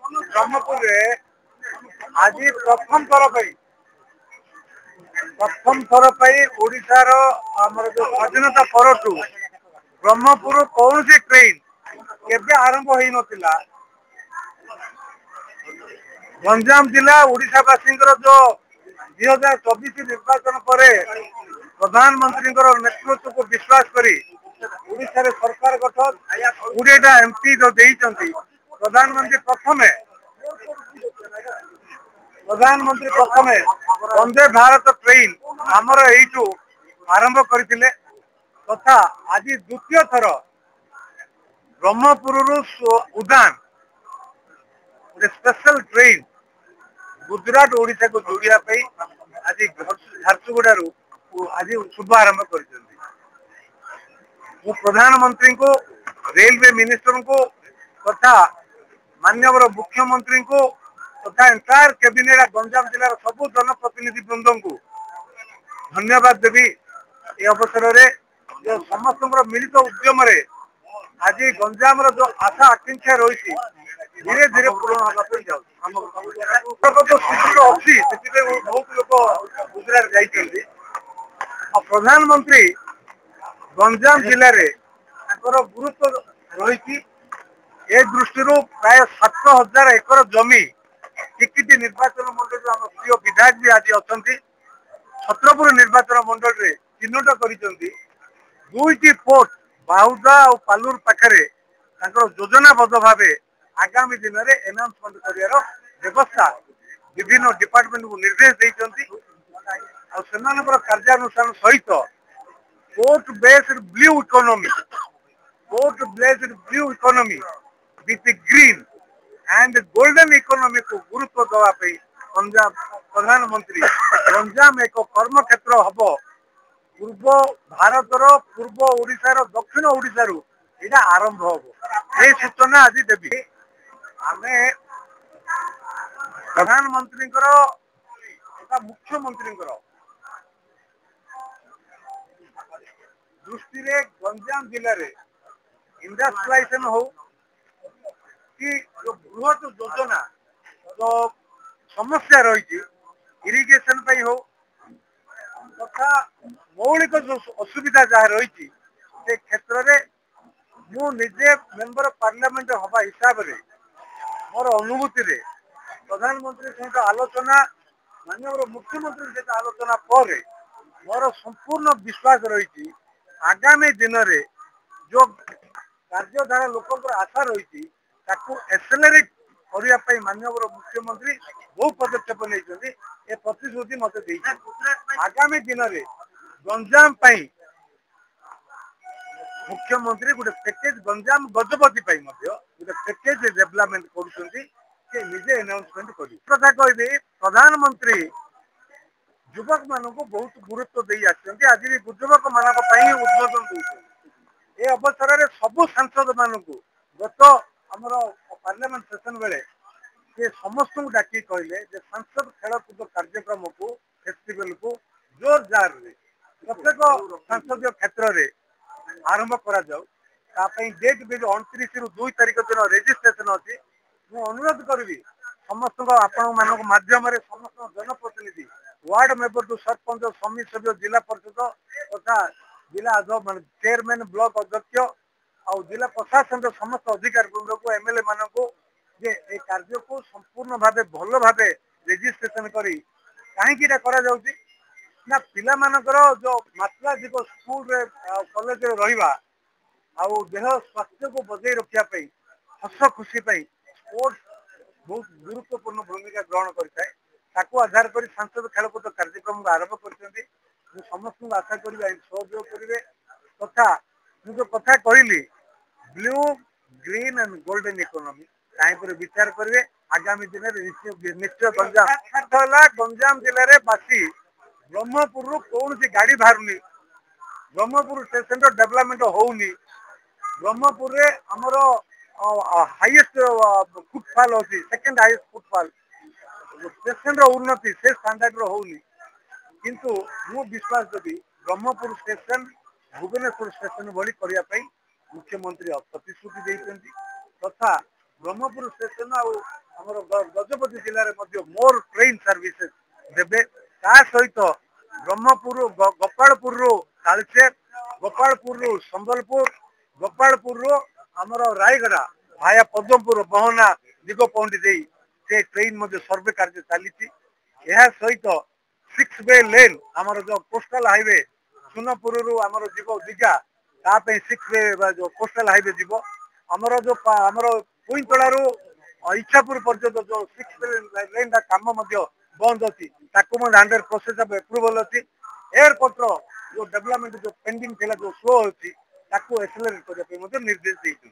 ब्रह्मपुर आज प्रथम थर ओडिशार आमर जो स्वाधीनता परठू ब्रह्मपुर कौन सी ट्रेन केबे आरंभ हो नथिला। गंजाम जिला ओडिशावासी जो 2024 निर्वाचन पर प्रधानमंत्री नेतृत्व को विश्वास करी ओडिशा रे सरकार गठन 20टा एमपी जो देइचंती प्रधानमंत्री प्रथम वंदे भारत ट्रेन आमर यू आरंभ करथिले तथा आज द्वितीय थर ब्रह्मपुर उड़ान स्पेशल ट्रेन गुजरात ओडिशा को जोड़िया आज झारसुगुड़ारू आज शुभारंभ कर प्रधानमंत्री को रेलवे मिनिस्टर को तथा माननीय मुख्यमंत्री को तथा एंटायर कैबिनेट गंजाम जिलार सबू जनप्रतिनिधि वृंद को धन्यवाद देवी। ये अवसर में जो समस्त मिलित उद्यम आज गंजाम जो आशा आकांक्षा रही धीरे धीरे पूरण होगा सुदूर अच्छी बहुत लोग गुजरात जाइए। प्रधानमंत्री गंजाम जिले में गुरुत्व रही ए दृष्टि प्राय 7,000 एकर जमी टिकिटी निर्वाचन मंडल आम प्रिय विधायक भी आज अच्छा छत्रपुर निर्वाचन मंडल में चिन्हट कर दुईटी पोर्ट बाहुदा और पालूर पाखे योजनाबद्ध भाव आगामी दिन में एनाउंसमेंट कर व्यवस्था विभिन्न डिपार्टमेंट को निर्देश देते कार्यानुष्ठान सहित port based blue economy with green and golden economy को गुरुत्व दवाई पंजाब प्रधानमंत्री गंजाम एक कर्म क्षेत्र हम पूर्व भारतर पूर्व ओडिशार दक्षिण ओडिशार यहाँ आरंभ हम ये सूचना आज देवी। आम प्रधानमंत्री मुख्यमंत्री दृष्टि गंजाम जिले में इंडस्ट्रियलाइजेशन हो कि जो बृहत योजना जो समस्या रही इरिगेशन हो तथा मौलिक जो असुविधा जहाँ रही से क्षेत्र में मु निजे मेंबर पार्लियामेंट हवा हिसाब से मोर अनुभूति रे प्रधानमंत्री सहित आलोचना माननीय मुख्यमंत्री सहित आलोचना पर मोर संपूर्ण विश्वास रही आगामी दिन में जो कार्यधारा लोक आशा रही एक्सेलरेट करने माननीय मुख्यमंत्री बहु पदक्षेप नहीं ए प्रतिश्रुति मत आगामी दिन में गंजाम मुख्यमंत्री गोटे पैकेज गंजाम गजपति गोटे पैकेज डेवलपमेंट करजे अनाउंसमेंट कथा कहि प्रधानमंत्री युवक मान बहुत गुरुत्व दे आज भी युवक मान उद्बोधन दे अवसर में सबू सांसद मान गत आमर पार्लियामेंट सेशन बेले से समस्त को डाकी कहले सांसद खेलकूद कार्यक्रम को फेस्टिवल को जोर जार प्रत्येक संसदीय क्षेत्र में आरंभ करा डेट भी 29 ରୁ 2 तारीख दिन रेजिस्ट्रेशन अच्छी मु अनुरोध करी समस्त आपण मान माध्यम समस्त जनप्रतिनिधि वार्ड मेंबर टू सरपंच समिति सभ्य जिला परिषद तथा जिला चेयरमैन ब्लॉक अध्यक्ष और जिला प्रशासन समस्त अधिकारी वृंद को एमएलए मान को जे ए कार्य को संपूर्ण भाव भल भाव रेजिस्ट्रेशन करी कहीं करा जाउची ना पिला मानकर जो मात्राधिक स्कूल कॉलेज रहिबा आउ देह स्वास्थ्य को बजाय रखा हस खुशी स्पोर्ट्स बहुत गुरुत्वपूर्ण भूमिका ग्रहण करता है आधार कर सांसद खेलकूद कार्यक्रम आरंभ कर समस्त आशा करेंगे सहयोग करेंगे तथा मुझे कथा कहली blue green and golden economy कहीं विचार करेंगे आगामी दिन में निश्चय गंजाम जिले में बासी ब्रह्मपुर कौन सी गाड़ी बाहर ब्रह्मपुर स्टेशन डेवलपमेंट होनी ब्रह्मपुर आमर हाईएस्ट फुटफॉल अच्छी सेकेंड हाईएस्ट फुटफॉल स्टेशन उन्नति से स्टैंडर्ड होनी किंतु मु विश्वास देवी ब्रह्मपुर स्टेशन भुवनेश्वर स्टेशन भली करने मुख्यमंत्री प्रतिश्रुति देते तथा ब्रह्मपुर स्टेशन ଆମର ଗଜପତି ଜିଲ୍ଲାରେ ମଧ୍ୟ ମୋର ଟ୍ରେନ୍ ସର୍ଭିସେସ୍ ଦେବେ। ତା ସହିତ ବ୍ରହ୍ମପୁର ଗୋପାଳପୁରରୁ ତାଳଚେର, ଗୋପାଳପୁରରୁ ସମ୍ବଲପୁର, ଗୋପାଳପୁରରୁ ଆମର ରାୟଗଡ଼ା ଭାୟା ପଦ୍ମପୁର ବହନା ଦିଗପହଣ୍ଡି ଦେଇ ସେ ଟ୍ରେନ୍ ମଧ୍ୟ ସର୍ଭେ କାର୍ଯ୍ୟ ଚାଲିଛି। ଏହା ସହିତ 6 वे लेन ଆମର ଯୋଉ କୋଷ୍ଟାଲ ହାଇୱେ ସୁନପୁରରୁ ଆମର ଯିବ ଦିଘା ତା ପାଇଁ 6 वे ଯୋଉ କୋଷ୍ଟାଲ ହାଇୱେ ଯିବ। ଆମର ଯୋଉ ଆମର କୁଇଁତଳାରୁ ଇଚ୍ଛାପୁର ପର୍ଯ୍ୟନ୍ତ ଯୋଉ 6 वे लेन ଟା କାମ ମଧ୍ୟ ବନ୍ଦ ଅଛି ତାକୁ ମଧ୍ୟ अंडर प्रोसेस ऑफ अप्रूवल ଅଛି। ଏୟାରପୋର୍ଟର ଯୋଉ ଡେଭଲପମେଣ୍ଟ ଯୋଉ ପେଣ୍ଡିଂ ଥିଲା ଯୋଉ ସ୍ଲୋ ଅଛି ତାକୁ ଏକ୍ସେଲରେଟ୍ କରିବା ପାଇଁ ମଧ୍ୟ ନିର୍ଦ୍ଦେଶ ଦେଇଛନ୍ତି।